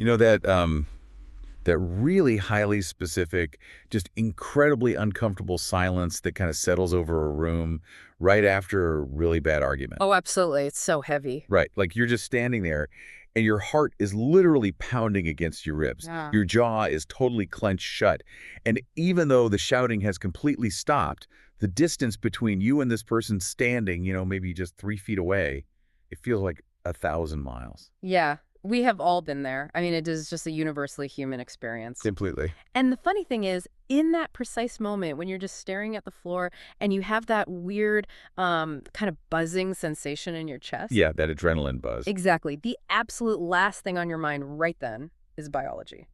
You know that really highly specific, just incredibly uncomfortable silence that kind of settles over a room right after a really bad argument. Oh, absolutely. It's so heavy. Right, like you're just standing there and your heart is literally pounding against your ribs. Yeah. Your jaw is totally clenched shut. And even though the shouting has completely stopped, the distance between you and this person standing, maybe just 3 feet away, it feels like 1,000 miles. Yeah. We have all been there. I mean, it is just a universally human experience. Completely. And the funny thing is, in that precise moment when you're just staring at the floor and you have that weird kind of buzzing sensation in your chest. Yeah, that adrenaline buzz. Exactly. The absolute last thing on your mind right then is biology.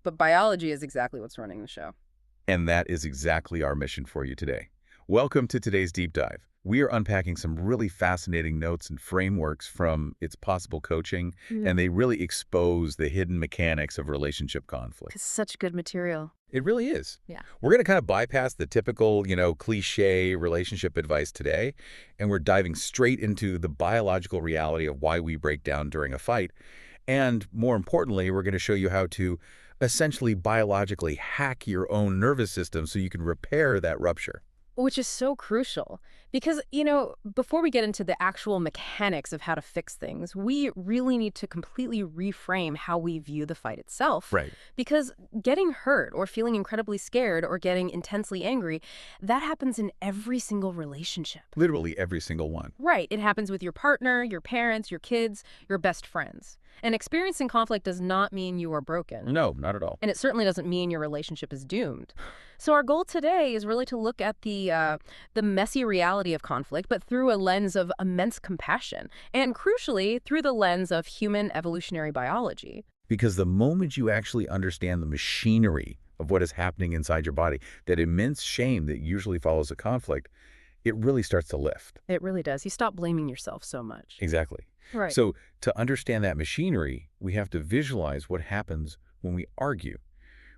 But biology is exactly what's running the show. And that is exactly our mission for you today. Welcome to today's deep dive. We are unpacking some really fascinating notes and frameworks from its possible coaching, and they really expose the hidden mechanics of relationship conflict. It's such good material. It really is. Yeah. We're going to kind of bypass the typical, cliche relationship advice today, and we're diving straight into the biological reality of why we break down during a fight. And more importantly, we're going to show you how to essentially biologically hack your own nervous system so you can repair that rupture. Which is so crucial because, before we get into the actual mechanics of how to fix things, we really need to completely reframe how we view the fight itself. Right. Because getting hurt or feeling incredibly scared or getting intensely angry, that happens in every single relationship. Literally every single one. Right. It happens with your partner, your parents, your kids, your best friends. And experiencing conflict does not mean you are broken. No, not at all. And it certainly doesn't mean your relationship is doomed. So our goal today is really to look at the messy reality of conflict, but through a lens of immense compassion, and crucially, through the lens of human evolutionary biology. Because the moment you actually understand the machinery of what is happening inside your body, that immense shame that usually follows a conflict, it really starts to lift. It really does. You stop blaming yourself so much. Exactly. Right. So to understand that machinery, we have to visualize what happens when we argue.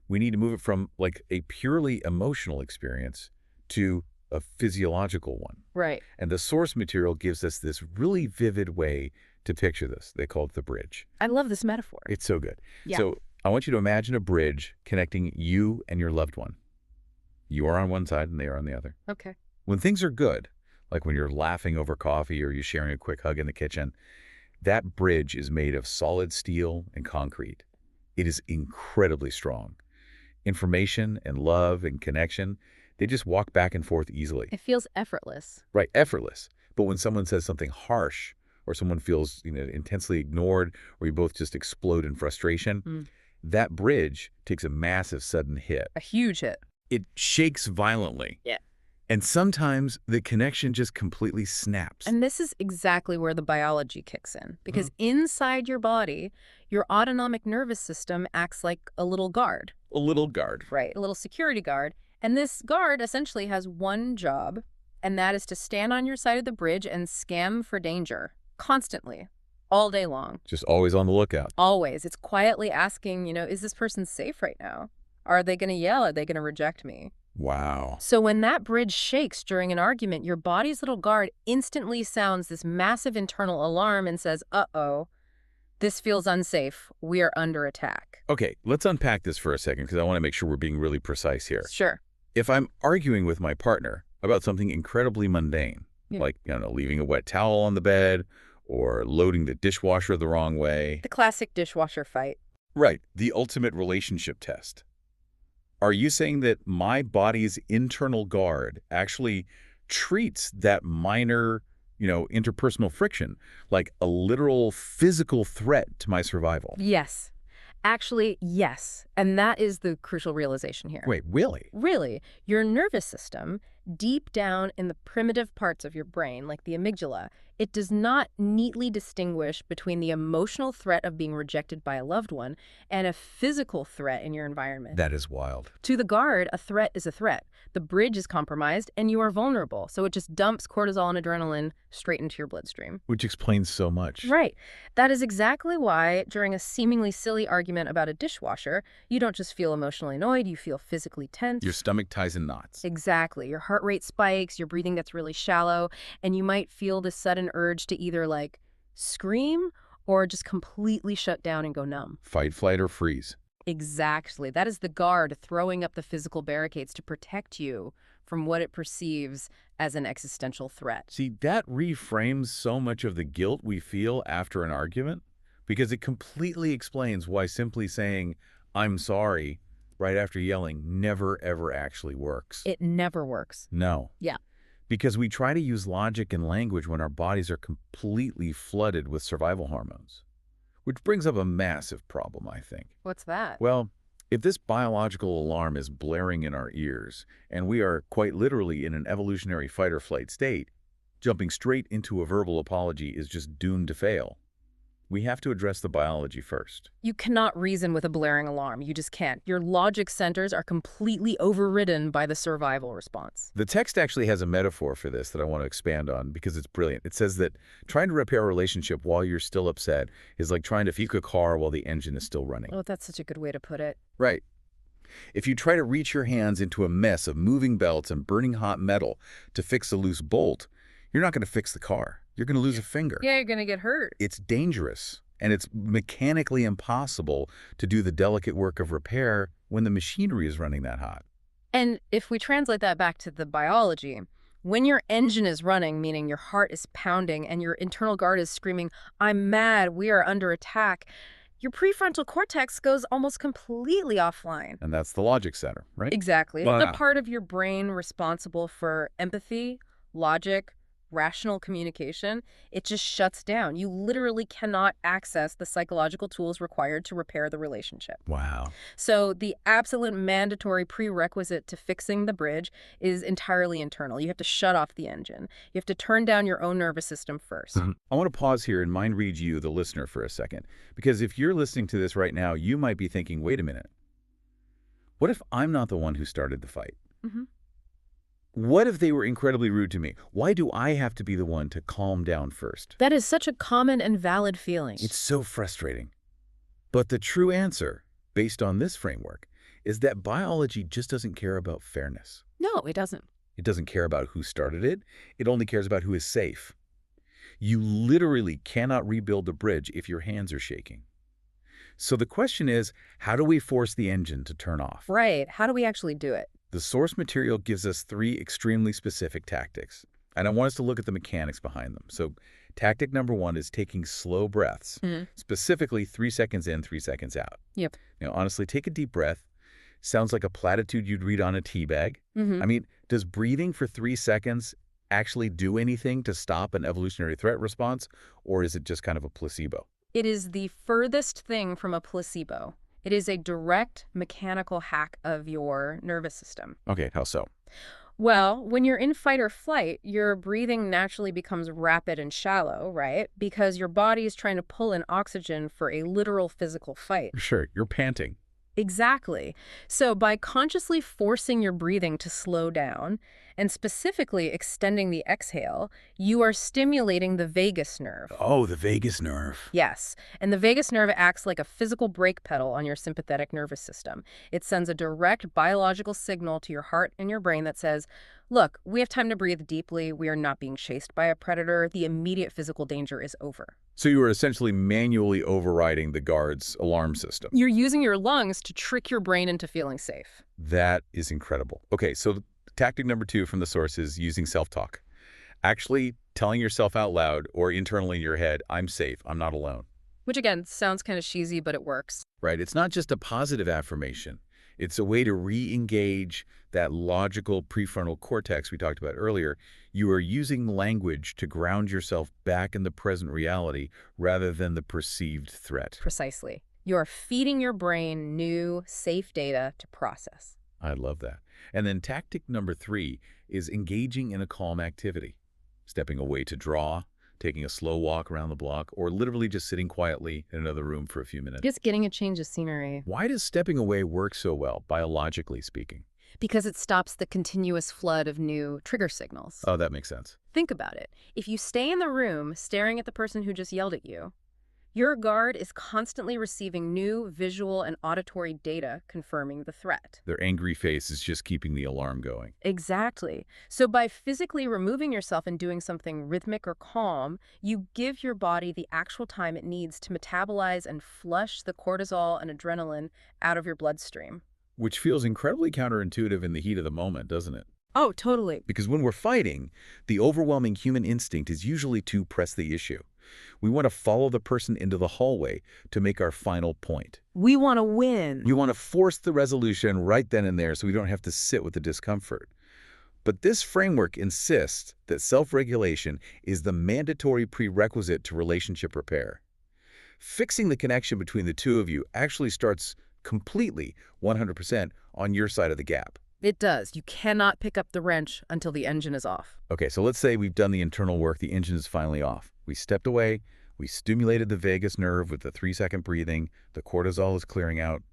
We need to move it from like a purely emotional experience to a physiological one. Right. And the source material gives us this really vivid way to picture this. They call it the bridge. I love this metaphor. It's so good. Yeah. So I want you to imagine a bridge connecting you and your loved one. You are on one side and they are on the other. Okay. When things are good, like when you're laughing over coffee or you're sharing a quick hug in the kitchen, that bridge is made of solid steel and concrete. It is incredibly strong. Information and love and connection, they just walk back and forth easily. It feels effortless. Right, effortless. But when someone says something harsh or someone feels intensely ignored or you both just explode in frustration, that bridge takes a massive sudden hit. A huge hit. It shakes violently. Yeah. And sometimes the connection just completely snaps. And this is exactly where the biology kicks in. Because inside your body, your autonomic nervous system acts like a little guard. A little guard. Right, a little security guard. And this guard essentially has one job, and that is to stand on your side of the bridge and scan for danger. Constantly. All day long. Just always on the lookout. Always. It's quietly asking, is this person safe right now? Are they going to yell? Are they going to reject me? Wow. So when that bridge shakes during an argument, your body's little guard instantly sounds this massive internal alarm and says, uh-oh, this feels unsafe. We are under attack. Okay, let's unpack this for a second because I want to make sure we're being really precise here. Sure. If I'm arguing with my partner about something incredibly mundane, like, leaving a wet towel on the bed or loading the dishwasher the wrong way. The classic dishwasher fight. Right, the ultimate relationship test. Are you saying that my body's internal guard actually treats that minor, interpersonal friction like a literal physical threat to my survival? Yes. Actually, yes. And that is the crucial realization here. Wait, really? Really, your nervous system, deep down in the primitive parts of your brain, like the amygdala, it does not neatly distinguish between the emotional threat of being rejected by a loved one and a physical threat in your environment. That is wild. To the guard, a threat is a threat. The bridge is compromised and you are vulnerable. So it just dumps cortisol and adrenaline straight into your bloodstream. Which explains so much. Right. That is exactly why during a seemingly silly argument about a dishwasher, you don't just feel emotionally annoyed, you feel physically tense. Your stomach ties in knots. Exactly. Your heart rate spikes, your breathing gets really shallow, and you might feel this sudden urge to either scream or just completely shut down and go numb. Fight, flight, or freeze. Exactly. That is the guard throwing up the physical barricades to protect you from what it perceives as an existential threat. See, that reframes so much of the guilt we feel after an argument because it completely explains why simply saying, "I'm sorry," right after yelling never, ever actually works. It never works. No. Yeah. Because we try to use logic and language when our bodies are completely flooded with survival hormones. Which brings up a massive problem, I think. What's that? Well, if this biological alarm is blaring in our ears, and we are quite literally in an evolutionary fight or flight state, jumping straight into a verbal apology is just doomed to fail. We have to address the biology first. You cannot reason with a blaring alarm. You just can't. Your logic centers are completely overridden by the survival response. The text actually has a metaphor for this that I want to expand on because it's brilliant. It says that trying to repair a relationship while you're still upset is like trying to fix a car while the engine is still running. Oh, that's such a good way to put it. Right. If you try to reach your hands into a mess of moving belts and burning hot metal to fix a loose bolt, you're not going to fix the car. You're going to lose a finger. Yeah, you're going to get hurt. It's dangerous, and it's mechanically impossible to do the delicate work of repair when the machinery is running that hot. And if we translate that back to the biology, when your engine is running, meaning your heart is pounding and your internal guard is screaming, "I'm mad, we are under attack," your prefrontal cortex goes almost completely offline. And that's the logic center, right? Exactly. It's Wow. the part of your brain responsible for empathy, logic, rational communication. It just shuts down. You literally cannot access the psychological tools required to repair the relationship. Wow. So the absolute mandatory prerequisite to fixing the bridge is entirely internal. You have to shut off the engine. You have to turn down your own nervous system first. I want to pause here and mind read you, the listener, for a second. Because if you're listening to this right now, you might be thinking, wait a minute. What if I'm not the one who started the fight? Mm-hmm. What if they were incredibly rude to me? Why do I have to be the one to calm down first? That is such a common and valid feeling. It's so frustrating. But the true answer, based on this framework, is that biology just doesn't care about fairness. No, it doesn't. It doesn't care about who started it. It only cares about who is safe. You literally cannot rebuild a bridge if your hands are shaking. So the question is, how do we force the engine to turn off? Right. How do we actually do it? The source material gives us 3 extremely specific tactics, and I want us to look at the mechanics behind them. So tactic number 1 is taking slow breaths, specifically 3 seconds in, 3 seconds out. Yep. Now, honestly, take a deep breath. Sounds like a platitude you'd read on a tea bag. I mean, does breathing for 3 seconds actually do anything to stop an evolutionary threat response, or is it just kind of a placebo? It is the furthest thing from a placebo. It is a direct mechanical hack of your nervous system. Okay, how so? Well, when you're in fight or flight, your breathing naturally becomes rapid and shallow, right? Because your body is trying to pull in oxygen for a literal physical fight. Sure, you're panting. Exactly. So by consciously forcing your breathing to slow down, and specifically extending the exhale, you are stimulating the vagus nerve. Oh, the vagus nerve. Yes, and the vagus nerve acts like a physical brake pedal on your sympathetic nervous system. It sends a direct biological signal to your heart and your brain that says, look, we have time to breathe deeply. We are not being chased by a predator. The immediate physical danger is over. So you were essentially manually overriding the guard's alarm system. You're using your lungs to trick your brain into feeling safe. That is incredible. Okay, so tactic number 2 from the source is using self-talk. Actually telling yourself out loud or internally in your head, I'm safe, I'm not alone. Which again, sounds kind of cheesy, but it works. Right, it's not just a positive affirmation. It's a way to re-engage that logical prefrontal cortex we talked about earlier. You are using language to ground yourself back in the present reality rather than the perceived threat. Precisely. You are feeding your brain new, safe data to process. I love that. And then tactic number 3 is engaging in a calm activity. Stepping away to draw, taking a slow walk around the block, or literally just sitting quietly in another room for a few minutes. Just getting a change of scenery. Why does stepping away work so well, biologically speaking? Because it stops the continuous flood of new trigger signals. Oh, that makes sense. Think about it. If you stay in the room staring at the person who just yelled at you, Your guard is constantly receiving new visual and auditory data confirming the threat. Their angry face is just keeping the alarm going. Exactly. So by physically removing yourself and doing something rhythmic or calm, you give your body the actual time it needs to metabolize and flush the cortisol and adrenaline out of your bloodstream. Which feels incredibly counterintuitive in the heat of the moment, doesn't it? Oh, totally. Because when we're fighting, the overwhelming human instinct is usually to press the issue. We want to follow the person into the hallway to make our final point. We want to win. We want to force the resolution right then and there so we don't have to sit with the discomfort. But this framework insists that self-regulation is the mandatory prerequisite to relationship repair. Fixing the connection between the two of you actually starts completely, 100%, on your side of the gap. It does. You cannot pick up the wrench until the engine is off. Okay, so let's say we've done the internal work, the engine is finally off. We stepped away, we stimulated the vagus nerve with the 3-second breathing, the cortisol is clearing out,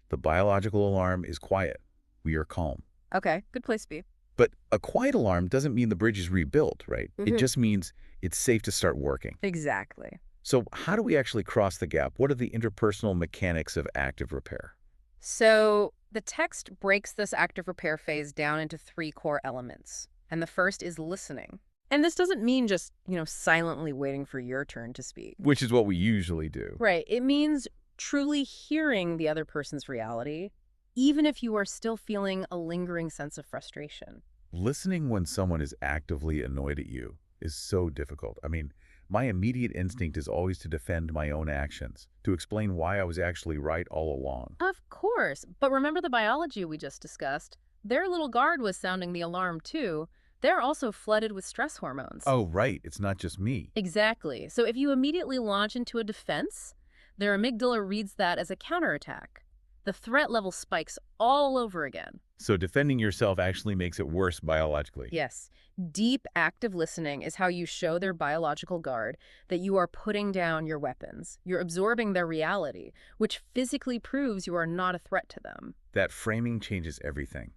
the biological alarm is quiet. We are calm. Okay, good place to be. But a quiet alarm doesn't mean the bridge is rebuilt, right? It Mhm. just means it's safe to start working. Exactly. So how do we actually cross the gap? What are the interpersonal mechanics of active repair? So the text breaks this active repair phase down into 3 core elements. And the first is listening. And this doesn't mean just, silently waiting for your turn to speak. Which is what we usually do. Right. It means truly hearing the other person's reality, even if you are still feeling a lingering sense of frustration. Listening when someone is actively annoyed at you is so difficult. I mean, my immediate instinct is always to defend my own actions, to explain why I was actually right all along. Of course. But remember the biology we just discussed? Their little guard was sounding the alarm too. They're also flooded with stress hormones. Oh, right. It's not just me. Exactly. So if you immediately launch into a defense, their amygdala reads that as a counterattack. The threat level spikes all over again. So defending yourself actually makes it worse biologically. Yes. Deep active listening is how you show their biological guard that you are putting down your weapons. You're absorbing their reality, which physically proves you are not a threat to them. That framing changes everything.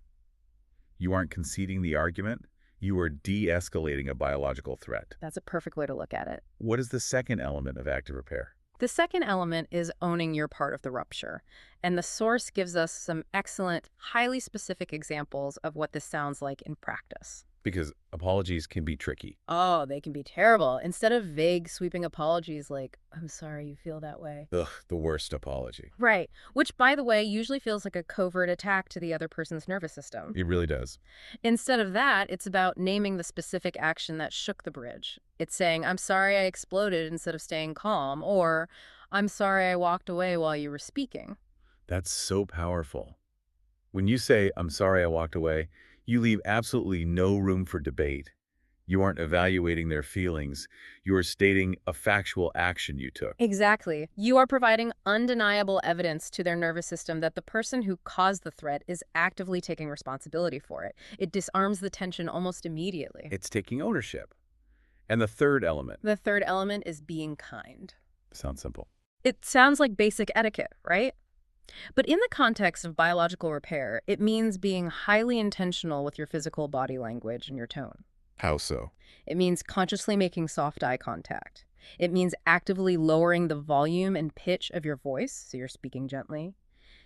You aren't conceding the argument. You are de-escalating a biological threat. That's a perfect way to look at it. What is the second element of active repair? The second element is owning your part of the rupture. And the source gives us some excellent, highly specific examples of what this sounds like in practice. Because apologies can be tricky. Oh, they can be terrible. Instead of vague, sweeping apologies like, I'm sorry you feel that way. Ugh, the worst apology. Right. Which, by the way, usually feels like a covert attack to the other person's nervous system. It really does. Instead of that, it's about naming the specific action that shook the bridge. It's saying, I'm sorry I exploded instead of staying calm, or I'm sorry I walked away while you were speaking. That's so powerful. When you say, I'm sorry I walked away, you leave absolutely no room for debate. You aren't evaluating their feelings. You are stating a factual action you took. Exactly. You are providing undeniable evidence to their nervous system that the person who caused the threat is actively taking responsibility for it. It disarms the tension almost immediately. It's taking ownership. And the third element. The third element is being kind. Sounds simple. It sounds like basic etiquette, right? But in the context of biological repair, it means being highly intentional with your physical body language and your tone. How so? It means consciously making soft eye contact. It means actively lowering the volume and pitch of your voice, so you're speaking gently.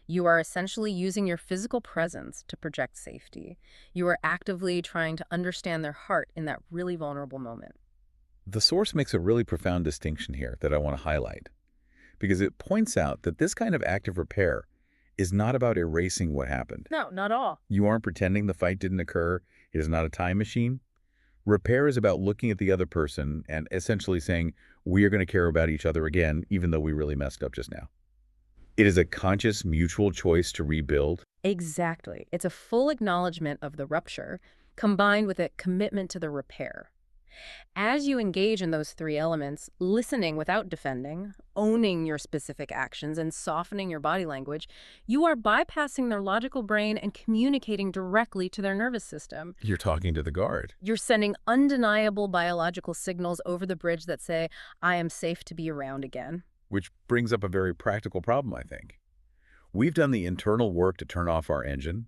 You are essentially using your physical presence to project safety. You are actively trying to understand their heart in that really vulnerable moment. The source makes a really profound distinction here that I want to highlight, because it points out that this kind of active repair is not about erasing what happened. No, not all. You aren't pretending the fight didn't occur. It is not a time machine. Repair is about looking at the other person and essentially saying, we are going to care about each other again, even though we really messed up just now. It is a conscious, mutual choice to rebuild. Exactly. It's a full acknowledgement of the rupture, combined with a commitment to the repair. As you engage in those 3 elements, listening without defending, owning your specific actions, and softening your body language, you are bypassing their logical brain and communicating directly to their nervous system. You're talking to the guard. You're sending undeniable biological signals over the bridge that say, I am safe to be around again. Which brings up a very practical problem, I think. We've done the internal work to turn off our engine.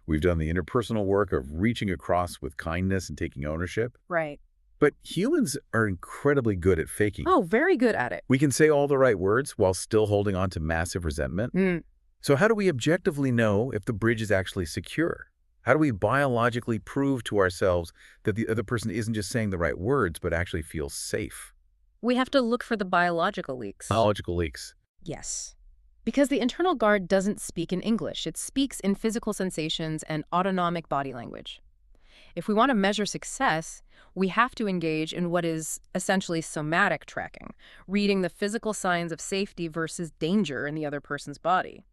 We've done the interpersonal work of reaching across with kindness and taking ownership. Right. But humans are incredibly good at faking. Oh, very good at it. We can say all the right words while still holding on to massive resentment. Mm. So how do we objectively know if the bridge is actually secure? How do we biologically prove to ourselves that the other person isn't just saying the right words, but actually feels safe? We have to look for the biological leaks. Biological leaks. Yes. Because the internal guard doesn't speak in English. It speaks in physical sensations and autonomic body language. If we want to measure success, we have to engage in what is essentially somatic tracking, reading the physical signs of safety versus danger in the other person's body.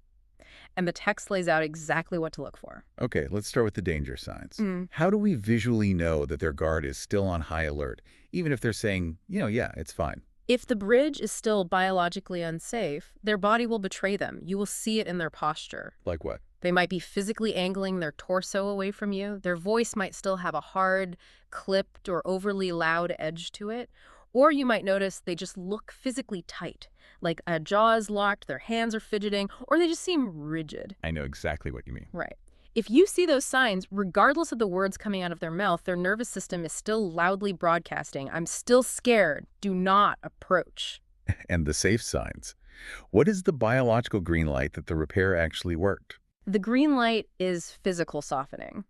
And the text lays out exactly what to look for. Okay, let's start with the danger signs. Mm. How do we visually know that their guard is still on high alert, even if they're saying, yeah, it's fine? If the bridge is still biologically unsafe, their body will betray them. You will see it in their posture. Like what? They might be physically angling their torso away from you. Their voice might still have a hard, clipped, or overly loud edge to it. Or you might notice they just look physically tight, like a jaw is locked, their hands are fidgeting, or they just seem rigid. I know exactly what you mean. Right. If you see those signs, regardless of the words coming out of their mouth, their nervous system is still loudly broadcasting, "I'm still scared. Do not approach." And the safe signs. What is the biological green light that the repair actually worked? The green light is physical softening.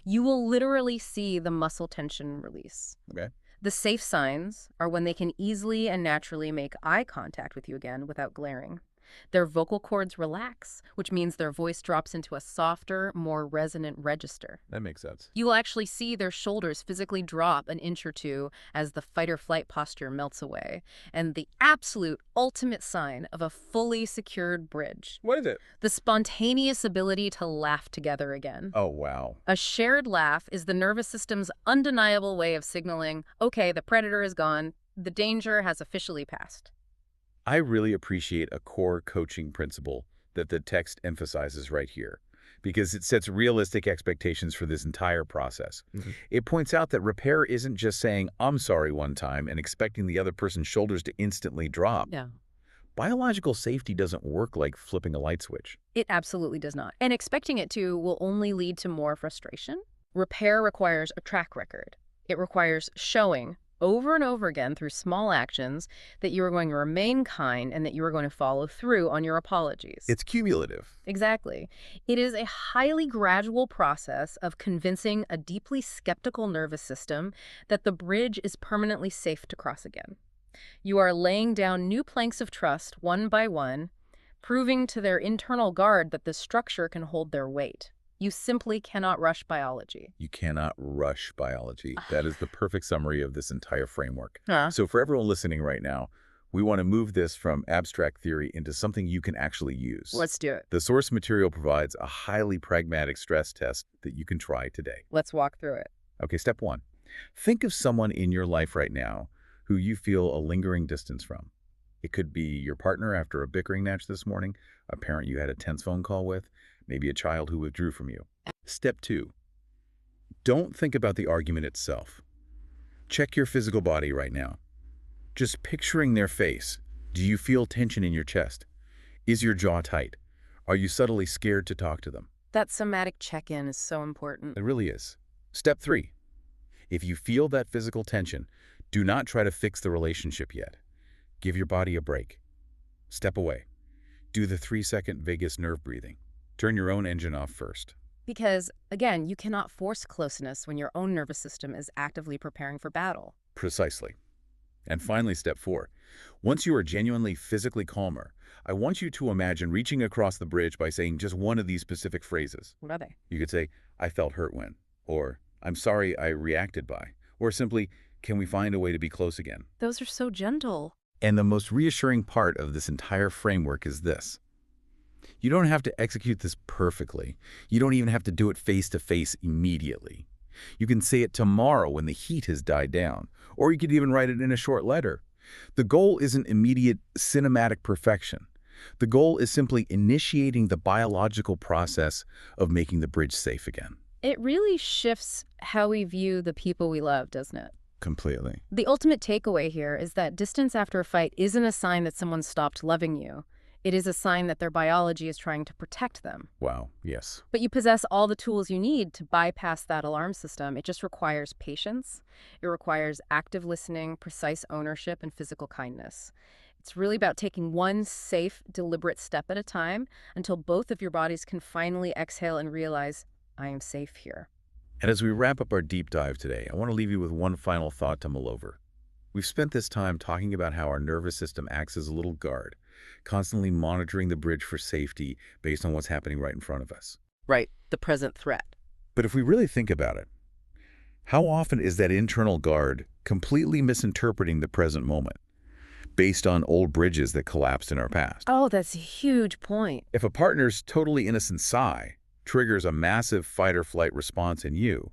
You will literally see the muscle tension release. Okay. The safe signs are when they can easily and naturally make eye contact with you again without glaring. Their vocal cords relax, which means their voice drops into a softer, more resonant register. That makes sense. You will actually see their shoulders physically drop an inch or two as the fight-or-flight posture melts away. And the absolute ultimate sign of a fully secured bridge. What is it? The spontaneous ability to laugh together again. Oh, wow. A shared laugh is the nervous system's undeniable way of signaling, okay, the predator is gone, the danger has officially passed. I really appreciate a core coaching principle that the text emphasizes right here, because it sets realistic expectations for this entire process. It points out that repair isn't just saying, "I'm sorry" one time and expecting the other person's shoulders to instantly drop. Yeah. Biological safety doesn't work like flipping a light switch. It absolutely does not. And expecting it to will only lead to more frustration. Repair requires a track record. It requires showing over and over again through small actions that you are going to remain kind and that you are going to follow through on your apologies. It's cumulative. Exactly. It is a highly gradual process of convincing a deeply skeptical nervous system that the bridge is permanently safe to cross again. You are laying down new planks of trust one by one, proving to their internal guard that the structure can hold their weight. You simply cannot rush biology. You cannot rush biology. That is the perfect summary of this entire framework. Huh. So for everyone listening right now, we want to move this from abstract theory into something you can actually use. Let's do it. The source material provides a highly pragmatic stress test that you can try today. Let's walk through it. Okay, step one. Think of someone in your life right now who you feel a lingering distance from. It could be your partner after a bickering match this morning, a parent you had a tense phone call with, maybe a child who withdrew from you. Step two. Don't think about the argument itself. Check your physical body right now. Just picturing their face. Do you feel tension in your chest? Is your jaw tight? Are you subtly scared to talk to them? That somatic check-in is so important. It really is. Step three. If you feel that physical tension, do not try to fix the relationship yet. Give your body a break. Step away. Do the 3-second vagus nerve breathing. Turn your own engine off first. Because, again, you cannot force closeness when your own nervous system is actively preparing for battle. Precisely. And finally, step four. Once you are genuinely physically calmer, I want you to imagine reaching across the bridge by saying just one of these specific phrases. What are they? You could say, "I felt hurt when," or "I'm sorry I reacted by," or simply, "Can we find a way to be close again?" Those are so gentle. And the most reassuring part of this entire framework is this. You don't have to execute this perfectly. You don't even have to do it face-to-face immediately. You can say it tomorrow when the heat has died down, or you could even write it in a short letter. The goal isn't immediate cinematic perfection. The goal is simply initiating the biological process of making the bridge safe again. It really shifts how we view the people we love, doesn't it? Completely. The ultimate takeaway here is that distance after a fight isn't a sign that someone stopped loving you. It is a sign that their biology is trying to protect them. Wow, yes. But you possess all the tools you need to bypass that alarm system. It just requires patience. It requires active listening, precise ownership, and physical kindness. It's really about taking one safe, deliberate step at a time until both of your bodies can finally exhale and realize, I am safe here. And as we wrap up our deep dive today, I want to leave you with one final thought to mull over. We've spent this time talking about how our nervous system acts as a little guard, constantly monitoring the bridge for safety based on what's happening right in front of us. Right, the present threat. But if we really think about it, how often is that internal guard completely misinterpreting the present moment based on old bridges that collapsed in our past? Oh, that's a huge point. If a partner's totally innocent sigh triggers a massive fight or flight response in you,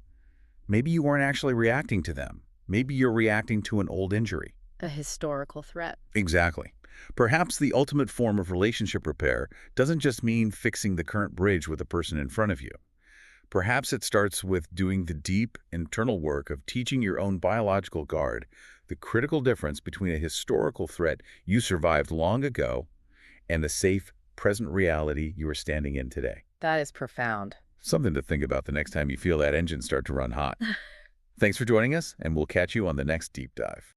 maybe you weren't actually reacting to them. Maybe you're reacting to an old injury. A historical threat. Exactly. Perhaps the ultimate form of relationship repair doesn't just mean fixing the current bridge with the person in front of you. Perhaps it starts with doing the deep internal work of teaching your own biological guard the critical difference between a historical threat you survived long ago and the safe, present reality you are standing in today. That is profound. Something to think about the next time you feel that engine start to run hot. Thanks for joining us, and we'll catch you on the next Deep Dive.